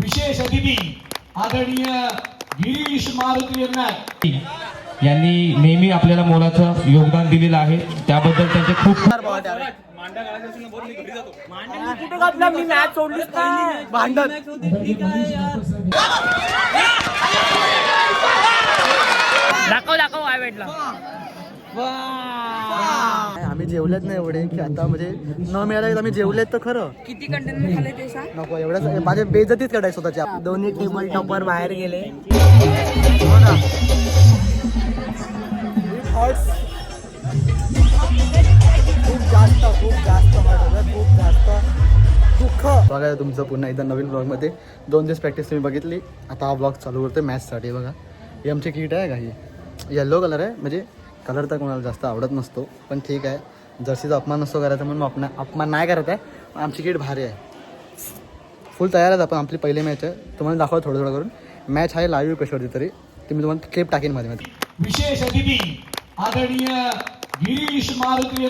विशेष अतिथी आदरणीय गिरीश मारुती यांनी नेहमी आपल्याला मोलाचं योगदान दिलेलं आहे, त्याबद्दल त्यांचे खूप दाखव काय भेटला. आम्ही जेवलेत नाही एवढे की आता म्हणजे न मिळालं आम्ही जेवलेत तर खरं. किती कंटेनर खाले ते सांग. नको एवढंच माझे बेइज्जतीच काढाय स्वतःच्या. दोन्ही टेबल टॉपर बाहेर गेले. खूप जास्त दुःख बघा तुमचं पुन्हा एकदा नवीन ब्लॉगमध्ये. 2 दिवस प्रॅक्टिस तुम्ही बघितली. आता हा ब्लॉग चालू करतो मॅचसाठी. बघा ही आमची किट आहे का, ही येल्लो कलर आहे. म्हणजे कलर तर कोणाला जास्त आवडत नसतो, पण ठीक आहे, जर्सीचा अपमान नसतो करायचा म्हणून अपमान नाही करत आहे. आमची किट भारी आहे, फुल तयार आहे. आपण आपली पहिली मॅच आहे, तुम्हाला दाखवा थोडं करून. मॅच आहे लाईव्ह कशावरती तरी, ती मी तुम्हाला क्लिप टाकेन मध्ये. विशेष अतिथी आदरणीय गिरीश मारुती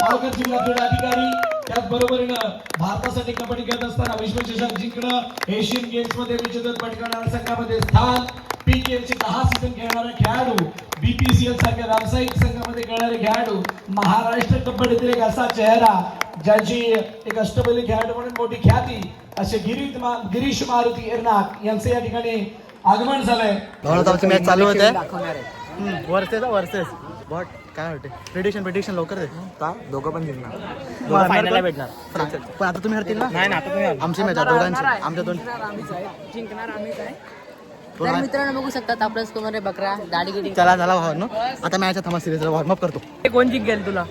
पालघर जिल्हा क्रीडा अधिकारी. त्याचबरोबरीनं भारतासाठी कबड्डी खेळत असताना विश्वचषक जिंकणं, एशियन गेम्स मध्ये विजेतेपद पटकावणाऱ्या संघामध्ये स्थान, पीकेएलचे 10 सीझन खेळणारे खेळाडू, बीपीसीएल सारख्या व्यावसायिक संघामध्ये खेळणारे खेळाडू, महाराष्ट्र कबड्डीतील एक असा चेहरा ज्याची एक अष्टबैली खेळाडू म्हणून मोठी ख्याती असे गिरीश मारुती एर्नाक यांचे या ठिकाणी आगमन झालंय. मॅच चालू होते वर्सेस बॉट. काय वाटते प्रिडिक्शन लवकर दे. दोघं पण जिंकणार, फायनलला भेटणार. पण आता तुम्ही हरतील ना. नाही आता तुम्ही आमची मॅच दोघांची, आमच्या दोन जिंकणार आम्हीच आहे. तर मित्रांनो बघू शकतात आपल्या स्कोर बकरा दाढी गिडी. चला भावांनो, आता मॅच थांबा, सिरीज वॉर्मअप करतो. कोण जिंकेल तुला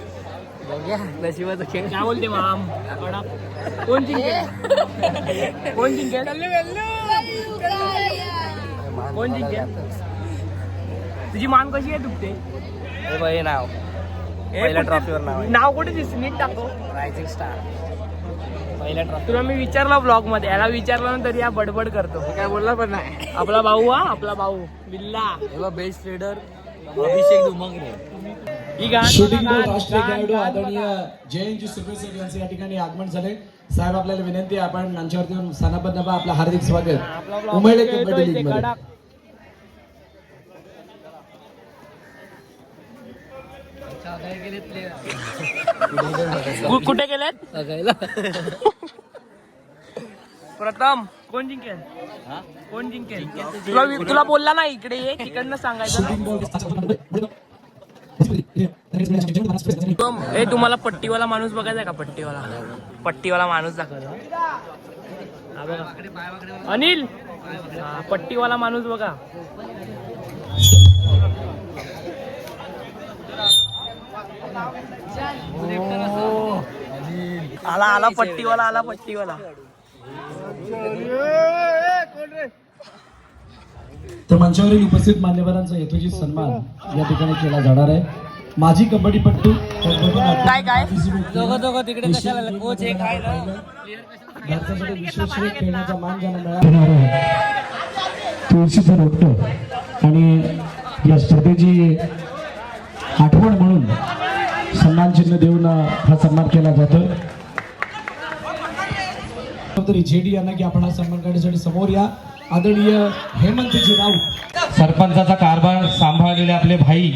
बघूया, नशिबाचा खेळ. काय बोलते माम, कोण जिंकेल कोण जिंकेल कोण जिंकेल. तुझी मान कशी आहे दुखते. नाव पहिल्या ट्रॉफीवर नाव कुठे दिसत, नीट टाको. रायझिंग स्टार पहिल्या ट्रॉफी. तुला मी विचारला ब्लॉग मध्ये, याला विचारलं तरी या बडबड करतो. काय बोलला पण नाही. आपला भाऊ आपला भाऊ बिल्ला बेस्ट ट्रेडर अभिषेक दुमंगरे. शूटिंग राष्ट्रीय खेळाडू आदरणीय जयंत सुपेसर यांचे या ठिकाणी आगमन झाले. साहेब आपल्याला विनंती आहे, आपण मंचावरती स्थानापन्न व्हा. आपलं हार्दिक स्वागत उमळे कबड्डी लीग मध्ये. कुठे गेलेत प्रथम. कोण जिंकेल कोण जिंकेल तुला बोलला ना, इकडे ये, तिकडनं सांगायचं. ए तुम्हाला पट्टीवाला माणूस बघायचा का. पट्टीवाला माणूस दाखवला अनिल. पट्टीवाला माणूस बघा. आला पट्टीवाला. तर मंचावरील उपस्थित मान्यवरांचा यथोचित सन्मान या ठिकाणी केला जाणार आहे. माजी कबड्डीपट्टू काय दोघं तिकडे कशाला कोच एक आहे ना. भारतासाठी विश्वचषक खेळण्याचा मान ज्यांना मिळाला तुळशीचं रोपटं आणि या स्पर्धेची आठवण म्हणून सन्मान चिन्ह देऊन हा सन्मान केला जातो. जेडी यांना की आपण हा सन्मान करण्यासाठी समोर या. आदरणीय हेमंतजी राऊत सरपंचाचा कारभार सांभाळलेले आपले भाई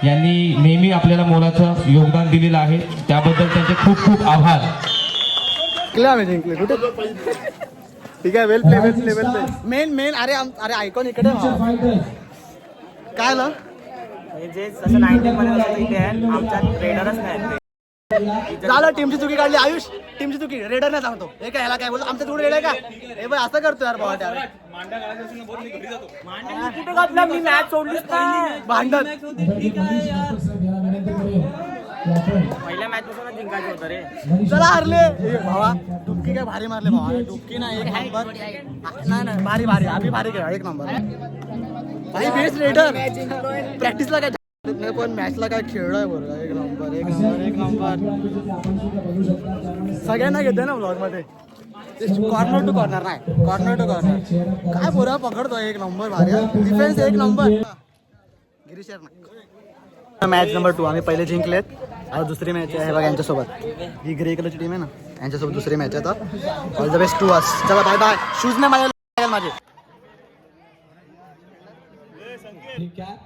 यांनी नेहमी आपल्याला मोलाचं योगदान दिलेलं आहे, त्याबद्दल त्यांचे खूप खूप आभार. जिंकले कुठे. ठीक आहे, वेल प्ले. मेन अरे आयकॉन इकडे काय जे जसं 19 मध्ये इथे आहे, आमच्या ट्रेडरच नाही. झालं, टीमची चुकी काढली आयुष. टीमची चुकी रेडर नाही सांगतो. हे काय ह्याला काय बोलतो, आमच्या थोडं रेड आहे का. हे बाय असं करतो यार भावा. कुठे घातला मी, मॅच सोडलीच नाही. भांडण पहिल्या मॅच पासून जिंकायचं होतं रे. चला हरले भावा. डुबकी काय भारी मारले भावा. डुबकी ना एक नंबर. नाही भारी आम्ही भारी खेळा एक नंबर. भाई बेस्ट रेडर. प्रॅक्टिसला काय पण मॅचला काय खेळलोय बरं. एक नंबर. सगळ्यांना घेतोय ना ब्लॉग मध्ये. कॉर्नर टू कॉर्नर नाही, कॉर्नर टू कॉर्नर काय बोरा पकडतो. एक नंबर भारी. डिफेन्स एक नंबर. गिरीश मॅच नंबर 2 आम्ही पहिले जिंकलेत. आता दुसरी मॅच आहे बघा यांच्यासोबत. ही ग्रे कलरची टीम आहे ना, यांच्यासोबत दुसरी मॅच आहे. तर all the best to us. चला बाय बाय. शूज नाही माझ्या माझे. ठीक आहे.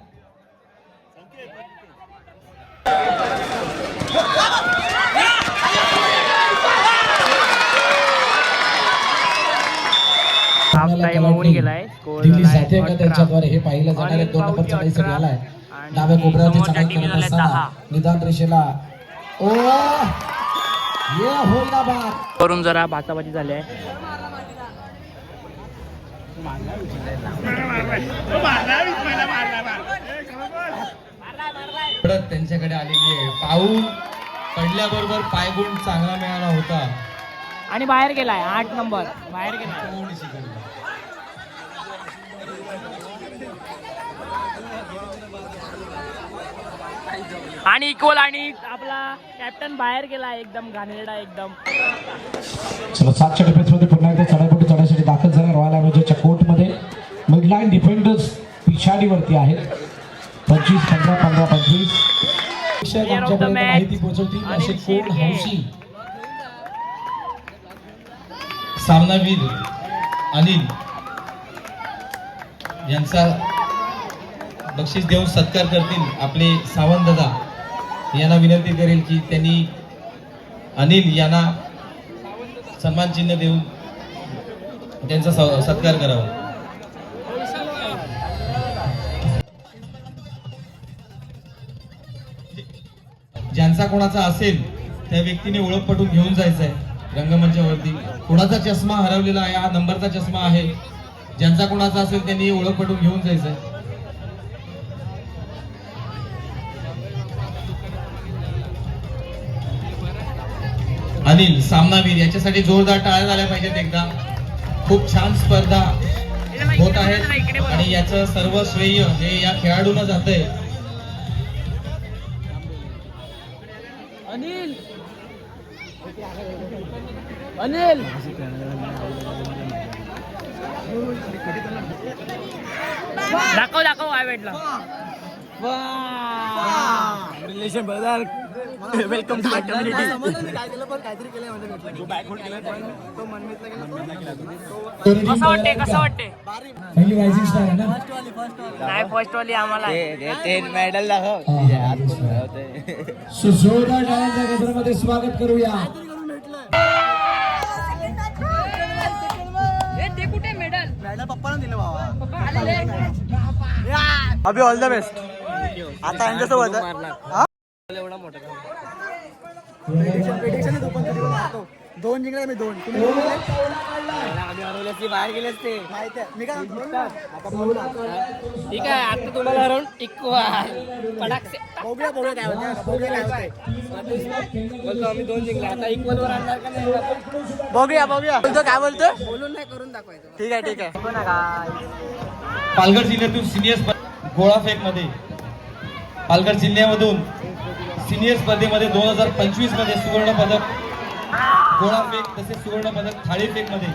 हाफ टाइम होऊन गेलाय. स्कोर दिल्ली झालाय जाते का 18. त्यांच्याद्वारे हे पाहिलं जाणार आहे. 2 नंबरचा काही सगळं आलाय डाव्या कोपऱ्यावरती समोरच्या चढाई टीमला करत असताना 10. निदान रेषेला ओ ये होईल ना बाद. करून जरा बाचाबाची झाली आहे. परत त्यांच्याकडे आलेली आहे. पाऊल पडल्याबरोबर पायगुण चांगला मिळाला होता. आणि बाहेर गेलाय 8 नंबर बाहेर गेलाय. थोडीशी गडबड. आणि इक्वल आणि आपला कॅप्टन बाहेर गेला एकदम घाणेरडा एकदम. चला 7च्या डिफेन्समध्ये पुन्हा एकदा चढाईपोटी चढायसाठी दाखल झाला रॉयल ॲव्हरेजच्या कोर्टमध्ये. मिडलाईन डिफेंडर्स पिछाडीवरती आहेत. 25 15 15 25 आमच्यापर्यंत माहिती पोहोचवतील असे कोण हौशी सामनावीर अनिल यांचा बक्षीस देऊन सत्कार करतील आपले सावंत दादा. यांना विनंती करेल की त्यांनी अनिल यांना सन्मान चिन्ह देऊन त्यांचा सत्कार करावा. ज्यांचा कोणाचा असेल त्या व्यक्तीने ओळख पटवून घेऊन जायचं आहे रंगमंचावरती. कोणाचा चष्मा हरवलेला आहे, हा नंबरचा चष्मा आहे. ज्यांचा कोणाचा असेल त्यांनी ओळख पटवून घेऊन जायचं आहे. अनिल सामनावीर याच्यासाठी जोरदार टाळ्या झाल्या पाहिजेत एकदा. खूप छान स्पर्धा होत आहेत आणि याचं सर्व श्रेय हे या खेळाडूंना जातंय. अनिल अनिल दाखव दाखव काय भेटला. रिलेशन बदल. Welcome to community. कसं वाटते कसं वाटते. पहिली रायझिंग स्टार आहे ना. नाही फर्स्ट वाली आम्हाला मेडल दाखव. सुजोदा टाळ्यांच्या गजरामध्ये स्वागत करूया. मेडल पप्पाने दिलं बाबा. अभि ऑल द बेस्ट. आता यांच्यासोबत दोन जिंकले मी 2. बाहेर गेले ते माहिती आहे. मी काय ठीक आहे आता तुम्हाला हरवून बघूया बघूया काय बोलतो आम्ही 2 जिंकले आता इक्वल वर आणणार का नाही. बघूया बोलतो काय बोलतो. बोलून नाही करून दाखवायचं. ठीक आहे ठीक आहे. पालघर जिल्ह्यातून सिनियर गोळाफेक मध्ये पालघर जिल्ह्यामधून सिनियर स्पर्धेमध्ये 2025 मध्ये सुवर्ण पदक गोळाफेक तसेच सुवर्ण पदक थाळीफेक मध्ये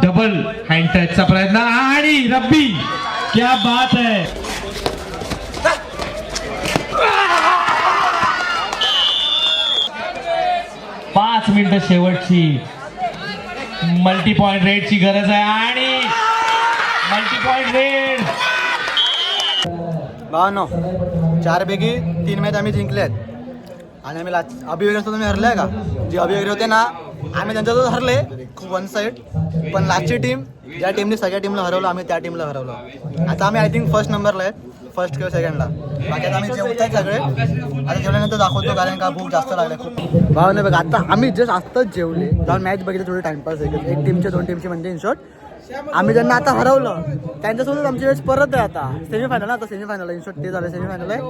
डबल हँड टचचा प्रयत्न आणि रब्बी क्या बात है. पाच मिनिटं शेवटची. मल्टी पॉइंट रेडची गरज आहे आणि मल्टी पॉइंट रेड. भावांनो 4 पैकी 3 मॅच आम्ही जिंकले आहेत आणि आम्ही अभि वगैरे तुम्ही हरले का. जे अभि वगैरे होते ना आम्ही त्यांच्यासोबत हरले खूप 1 साईड. पण लास्टची टीम ज्या टीमने सगळ्या टीमला हरवलं आम्ही त्या टीमला हरवलं. आता आम्ही आय थिंक फर्स्ट नंबरला आहेत. फर्स्ट किंवा सेकंडला. बाकी आता आम्ही जेवत आहेत सगळे. आता जेवल्यानंतर दाखवतो कारण का भूक जास्त लागले खूप. भावने बघा आता आम्ही जस्ट आत्ताच जेवले जाऊन मॅच बघितलं थोडे टाइमपास आहे. एक टीमचे 2 टीमचे म्हणजे इन शॉर्ट आम्ही ज्यांना आता हरवलं त्यांच्यासोबत आमची वेळेस परत आहे. आता सेमीफायनल. आता सेमीफायनल इन शॉर्ट ते झालं सेमीफायनल आहे.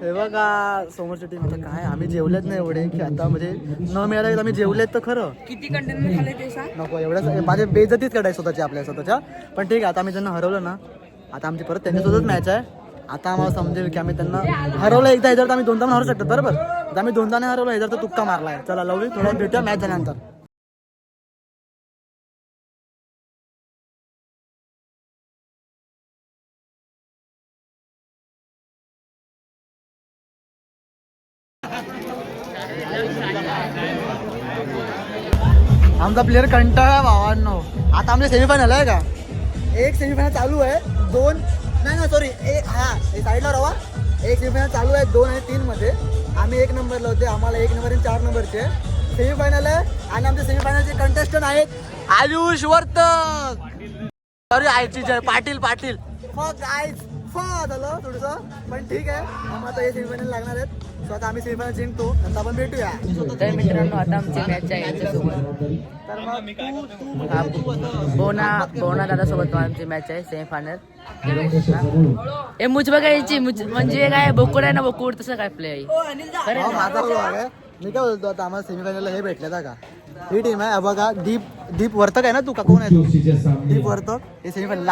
हे बघा समोरची टीम. आता काय आम्ही जेवलेच नाही एवढे की आता म्हणजे न मिळालं आम्ही जेवलेत तर खरं. किती कंटेनर खाले ते सांग. नको एवढ्या माझे बेइज्जतीच काढायची स्वतःची आपल्या स्वतःच्या. पण ठीक आहे आता आम्ही ज्यांना हरवलं ना आता आमची परत त्यांच्यासोबतच मॅच आहे. आता आम्हाला समजेल की आम्ही त्यांना हरवलं एकदा ह्याच्यावर आम्ही 2दा हरवू शकतो. बरोबर आता आम्ही 2दा नाही हरवलं ह्याच्यावर तर तुक्का मारलाय. चला लवली थोड्या भेटूया मॅच झाल्यानंतर. आमचा प्लेअर कंटाळा भावांनो. आता आमचे सेमीफायनल आहे का? एक सेमीफायनल चालू आहे, दोन नाही सॉरी एक हे साईडला रवा. एक सेमीफायनल चालू आहे 2 आणि 3 मध्ये. आम्ही 1 नंबरला होते, आम्हाला 1 नंबर आणि 4 नंबरचे सेमीफायनल आहे. आणि आमचे सेमीफायनलचे कंटेस्टंट आहेत आयुष वर्तक, अरे आयची जय पाटील पाटील. मग आयच झालं थोडंसं, पण ठीक आहे. मग आता हे सेमीफायनल लागणार आहेत. सो आता आम्ही सेमीफायनल जिंकतो, नंतर आपण भेटूया. तर मित्रांनो आता आमची मॅच आहे यांच्यासोबत. तर मग बोना दादासोबत आमची मॅच आहे सेमीफायनल. हे मुझ बघा यायची म्हणजे काय बोकुड आहे ना, बोकुड तसं काय प्ले आहे. हा, माझा भाग आहे. मी काय बोलतो, आता आम्हाला सेमीफायनलला हे भेटले का? ही टीम आहे बघा. दीप वर्तक आहे ना, तू का कोण आहे तू? दीप वर्तक. हे सेमीफायनल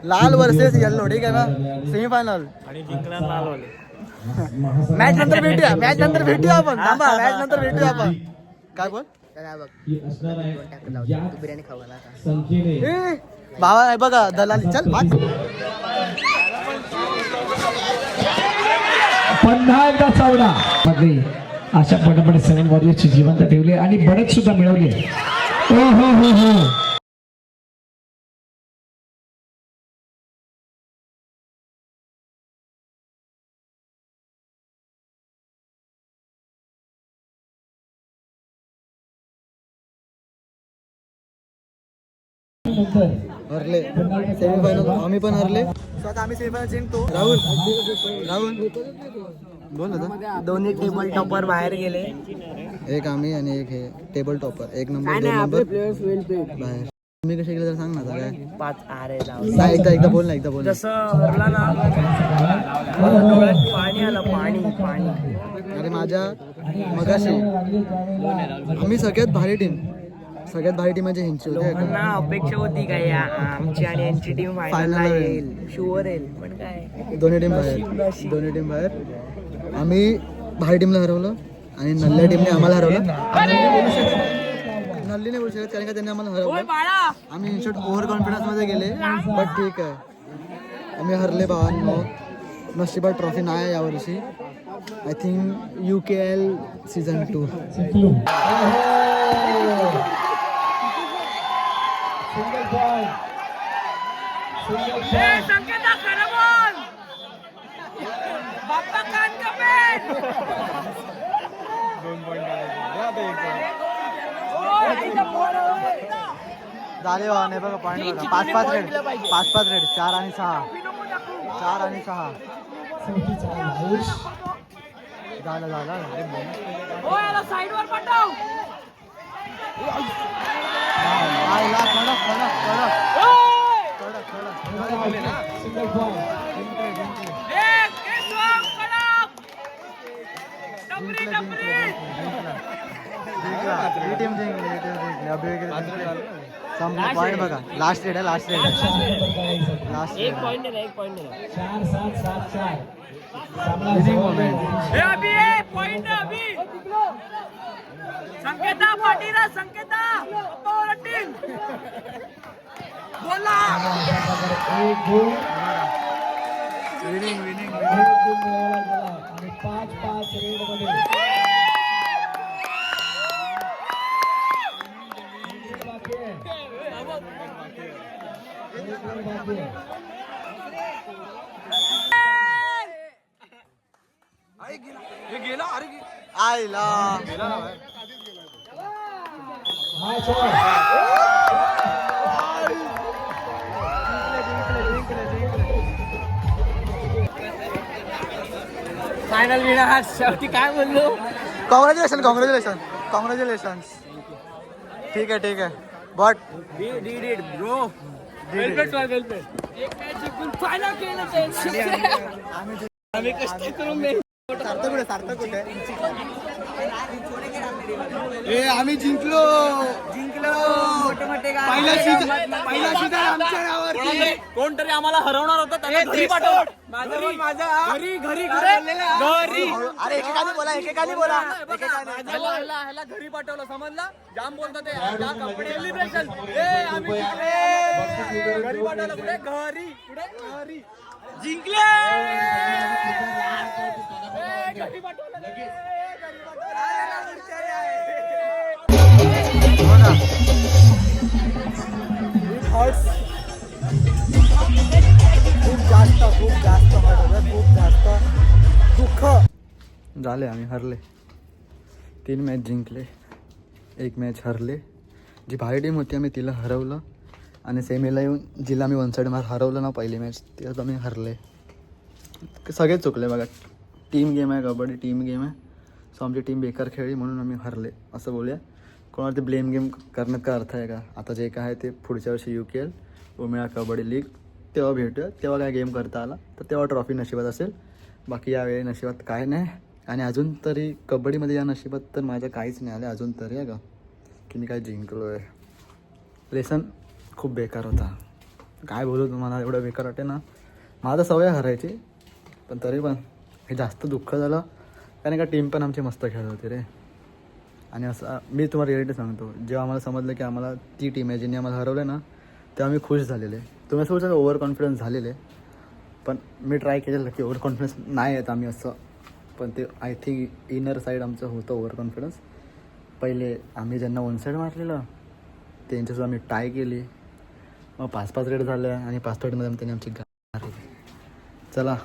लाल वर्सेस येल्लो, ठीक आहे ना, सेमीफायनल. आणि जिंकणार लालवाले. मॅच नंतर भेटूया आपण. थांबा, मॅच नंतर भेटूया आपण. काय बोल बिर्याणी खावायला ए, भावा आहे बघा दलाली. चल भात. पुन्हा एकदा चावला. अशा पटापट 7 वॉरियर्सची जिवंत ठेवले आणि बरेच सुद्धा मिळवले. ओ हो हो हो. हरले सेमीफायनल, आम्ही पण हरले. सो आता आम्ही सेमीफायनल जिंकतो. राहुल बोल आता. दोन्ही टेबल टॉपर बाहेर गेले. एक आम्ही आणि एक हे टेबल टॉपर. 1 नंबर 2 नंबर बाहेर. तुम्ही कसे गेले तर सांग ना आता. काय 5 आरे काय एकदा बोल ना. जसं हरला ना, डोळ्यात पाणी आलं. पाणी. अरे माझ्या मगाशी आम्ही सगळ्यात भारी टीमाची हिंची होती. लोकांना अपेक्षा होती काय आमची आणि यांची टीम फायनल येईल, शुअर येईल, पण काय दोन्ही टीम बाहेर. आम्ही भारी टीमला हरवलं आणि नल्ल्या टीमने आम्हाला हरवलं. नल्ली नाही बोलू शकत कारण का त्यांनी आम्हाला हरवलं. आम्ही इन शॉर्ट ओव्हर कॉन्फिडन्स मध्ये गेले, बट ठीक आहे. आम्ही हरले भावांनो. नशिबात ट्रॉफी नाही आहे यावर्षी. I think UKL season 2. झाले बघा. नाही बघा पॉईंट बघा. 5-5 रेड 4 आणि 6 झालं. पॉईंट बघा. लास्ट रेड आहे. एक पॉइंट नाही. 4-7-7-4. संकेता पाटील संकेता बोला. एक गोल. विनिंग आणि 5-5 रेड मध्ये. आईला फायनल विनर शेवटी. काय बोललो. कॉंग्रॅच्युलेशन. ठीक आहे. बट ब्रो फायनल केलं. आम्ही कष्ट करून सार्थक कुठे आम्ही जिंकलो. पहिला सीझन आमच्या नावावरती. कोणतरी आम्हाला हरवणार होतं, त्याला घरी पाठव. घरी अरे एकेकाने बोला. ह्याला घरी पाठवलं, समजलं. जाम बोलतो ते सेलिब्रेशन. घरी पाठवलं. घरी जिंकले. घरी पाठवलं. हर्ट्स खूप जास्त हर्ट होतं, खूप जास्त दुःख झाले. आम्ही हरले, 3 मॅच जिंकले, 1 मॅच हरले. जी भारी टीम होती आम्ही तिला हरवलं आणि सेमीला येऊन जिला आम्ही 1 साईड हरवलं ना पहिली मॅच, तिला आम्ही हरले. सगळेच चुकले बघा. टीम गेम आहे, कबड्डी टीम गेम आहे. सो आमची टीम बेकार खेळली म्हणून आम्ही हरले असं बोलूया. कोणाला ते ब्लेम गेम करण्यात काय अर्थ आहे का? आता जे काय आहे ते पुढच्या वर्षी UKL उमेळा कबड्डी लीग तेव्हा भेटूया, तेव्हा काय गेम करता आला तर तेव्हा ट्रॉफी नशिबात असेल. बाकी यावेळी नशिबात काय नाही. आणि अजून तरी कबड्डीमध्ये या नशिबात तर माझ्या काहीच नाही आलं अजून तरी आहे का की मी काय जिंकलो आहे. लेसन खूप बेकार होता, काय बोलू तुम्हाला, एवढं बेकार वाटे ना. माझा सवय हरायची, पण तरी पण हे जास्त दुःख झालं कारण का टीम पण आमची मस्त खेळत होती रे. आणि असं मी तुम्हाला रिॲलिटी सांगतो, जेव्हा आम्हाला समजलं की आम्हाला ती टीम आहे जिने आम्हाला हरवलं ना, तेव्हा आम्ही खुश झालेले. तुम्ही असं बोलता ओव्हर कॉन्फिडन्स झालेले, पण मी ट्राय केलेलं की ओव्हर कॉन्फिडन्स नाही येत आम्ही असं. पण ते आय थिंक इनर साईड आमचं होतं ओव्हर कॉन्फिडन्स. पहिले आम्ही ज्यांना 1 साईड मारलेलं त्यांच्यासोबत आम्ही टाय केली, मग 5-5 रेड झाल्या आणि 5 रेडमध्ये त्यांनी आमची मारली. चला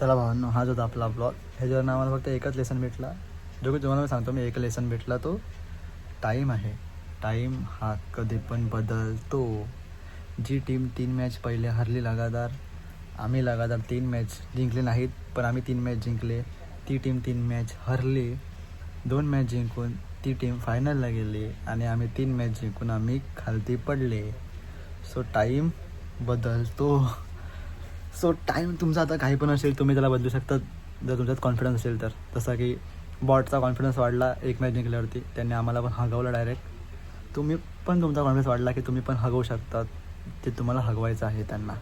भावांनो, हाच होता आपला ब्लॉग. ह्याच्यावर आम्हाला फक्त एकच लेसन भेटला, जो की तुम्हाला मी सांगतो, मी एक लेसन भेटला तो टाईम आहे. टाईम हा कधी पण बदलतो. जी टीम 3 मॅच पहिले हरली लगातार, आम्ही लगातार 3 मॅच जिंकले नाहीत, पण आम्ही 3 मॅच जिंकले. ती टीम 3 मॅच हरली, 2 मॅच जिंकून ती टीम फायनलला गेली आणि आम्ही 3 मॅच जिंकून आम्ही खालती पडले. सो टाईम बदलतो. सो टाईम तुमचा आता काही पण असेल, तुम्ही त्याला बदलू शकता जर तुमच्यात कॉन्फिडन्स असेल तर. जसा की बॉटचा कॉन्फिडन्स वाढला 1 मॅच जिंकल्यावरती, त्यांनी आम्हाला पण हगवलं डायरेक्ट. तुम्ही पण तुमचा कॉन्फिडन्स वाढला की तुम्ही पण हगवू शकतात ते तुम्हाला हगवायचं आहे त्यांना.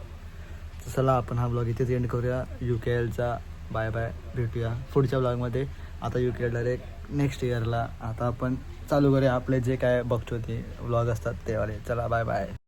चला आपण हा ब्लॉग इथेच एंड करूया. UKLचा बाय बाय, भेटूया पुढच्या ब्लॉगमध्ये. आता UKL डायरेक्ट नेक्स्ट इयरला. आता आपण चालू करूया आपले जे काय बघतो ते ब्लॉग असतात तेवाले. चला बाय बाय.